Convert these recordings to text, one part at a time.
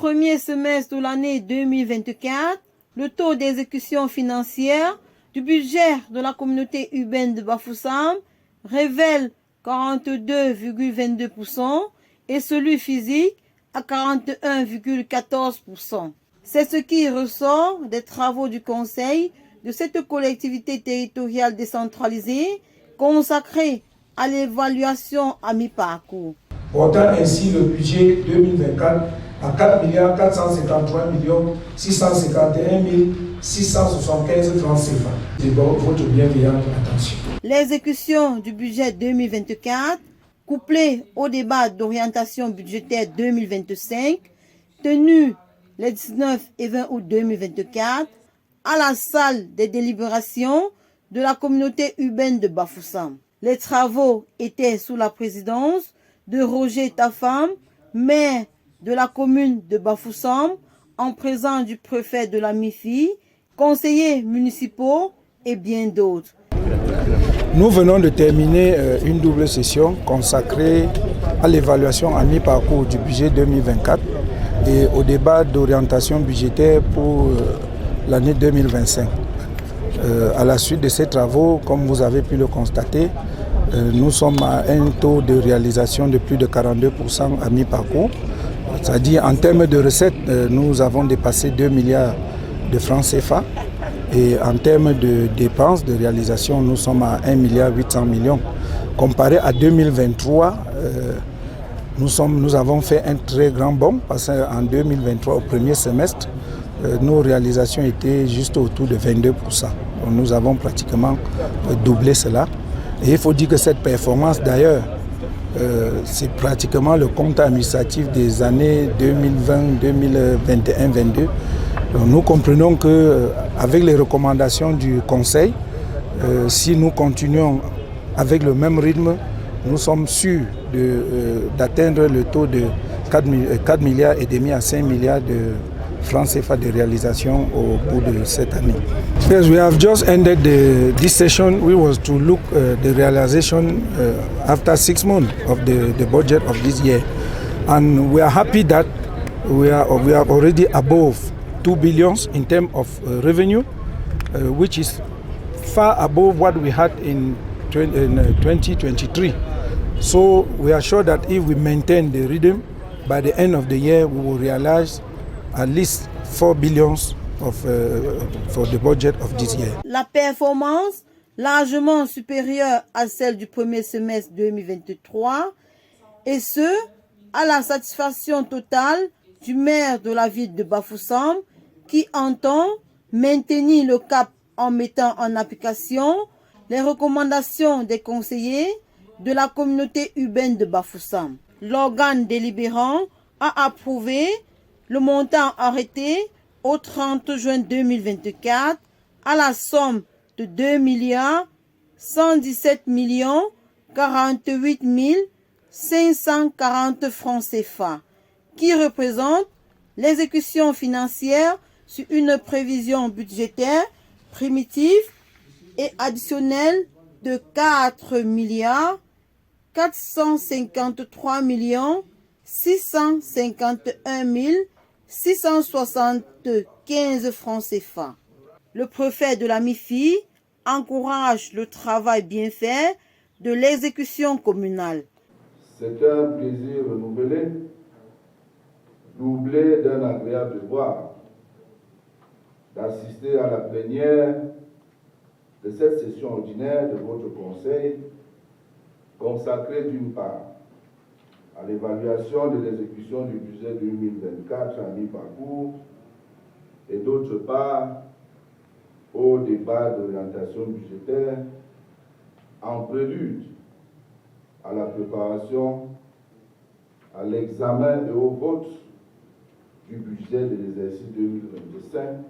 premier semestre de l'année 2024, le taux d'exécution financière du budget de la communauté urbaine de Bafoussam révèle 42,22% et celui physique à 41,14%. C'est ce qui ressort des travaux du Conseil de cette collectivité territoriale décentralisée consacrée à l'évaluation à mi-parcours. Portant ainsi le budget 2024 à 4 453 651 675 francs CFA. C'est donc votre bienveillante attention. L'exécution du budget 2024, couplée au débat d'orientation budgétaire 2025, tenu les 19 et 20 août 2024, à la salle des délibérations de la communauté urbaine de Bafoussam. Les travaux étaient sous la présidence de Roger Tafam, maire de la commune de Bafoussam, en présence du préfet de la MIFI, conseillers municipaux et bien d'autres. Nous venons de terminer une double session consacrée à l'évaluation à mi-parcours du budget 2024 et au débat d'orientation budgétaire pour l'année 2025. À la suite de ces travaux, comme vous avez pu le constater, nous sommes à un taux de réalisation de plus de 42% à mi-parcours. C'est-à-dire en termes de recettes, nous avons dépassé 2 milliards de francs CFA. Et en termes de dépenses de réalisation, nous sommes à 1,8 milliard. Comparé à 2023, nous avons fait un très grand bond parce qu'en 2023, au premier semestre, nos réalisations étaient juste autour de 22%. Donc nous avons pratiquement doublé cela. Et il faut dire que cette performance, d'ailleurs, c'est pratiquement le compte administratif des années 2020, 2021, 2022. Donc nous comprenons qu'avec les recommandations du Conseil, si nous continuons avec le même rythme, nous sommes sûrs d'atteindre le taux de 4 milliards et demi à 5 milliards de francs CFA de réalisation au bout de cette année. Yes, we have just ended this session. We was to look the realization after 6 months of the budget of this year, and we are happy that we are already above 2 billion in terms of revenue, which is far above what we had in 2023. So we are sure that if we maintain the rhythm, by the end of the year we will realize at least 4 billion for the budget of this year. La performance, largement supérieure à celle du premier semestre 2023, et ce, à la satisfaction totale du maire de la ville de Bafoussam, qui entend maintenir le cap en mettant en application les recommandations des conseillers de la communauté urbaine de Bafoussam. L'organe délibérant a approuvé le montant arrêté au 30 juin 2024 à la somme de 2 milliards 117 millions 48 540 francs CFA, qui représente l'exécution financière sur une prévision budgétaire primitive et additionnelle de 4 milliards 453 millions 651 675 francs CFA. Le préfet de la MIFI encourage le travail bien fait de l'exécution communale. C'est un plaisir renouvelé, doublé d'un agréable devoir, d'assister à la plénière de cette session ordinaire de votre Conseil, consacrée d'une part à l'évaluation de l'exécution du budget 2024 à mi-parcours et d'autre part au débat d'orientation budgétaire en prélude à la préparation, à l'examen et au vote du budget de l'exercice 2025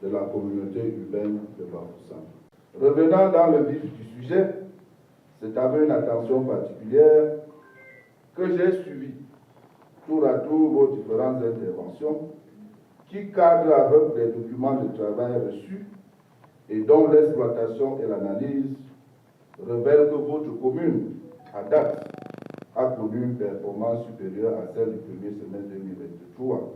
de la communauté urbaine de Bafoussam. Revenant dans le vif du sujet, c'est avec une attention particulière que j'ai suivi tour à tour vos différentes interventions qui cadrent avec les documents de travail reçus et dont l'exploitation et l'analyse révèlent que votre commune, à date, a connu une performance supérieure à celle du premier semestre 2023.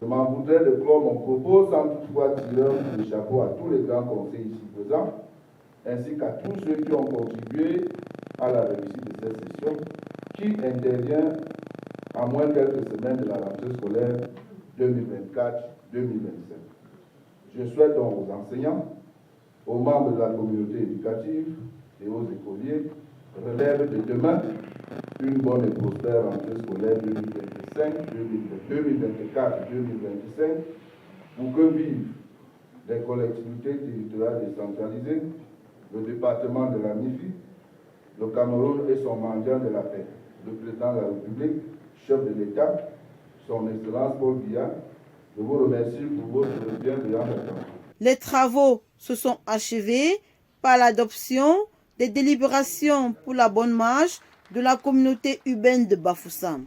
Je m'en voudrais de clore mon propos sans toutefois tirer le chapeau à tous les grands conseils ici présents, ainsi qu'à tous ceux qui ont contribué à la réussite de cette session, qui intervient à moins quelques semaines de la rentrée scolaire 2024-2025. Je souhaite donc aux enseignants, aux membres de la communauté éducative et aux écoliers relève de demain une bonne et prospère rentrée scolaire 2024-2025 pour que vivent les collectivités territoriales décentralisées, le département de la MIFI, le Cameroun et son mendiant de la paix, le président de la République, chef de l'État, son Excellence Paul Biya. Je vous remercie pour votre bienveillante attention. Les travaux se sont achevés par l'adoption des délibérations pour la bonne marche de la communauté urbaine de Bafoussam.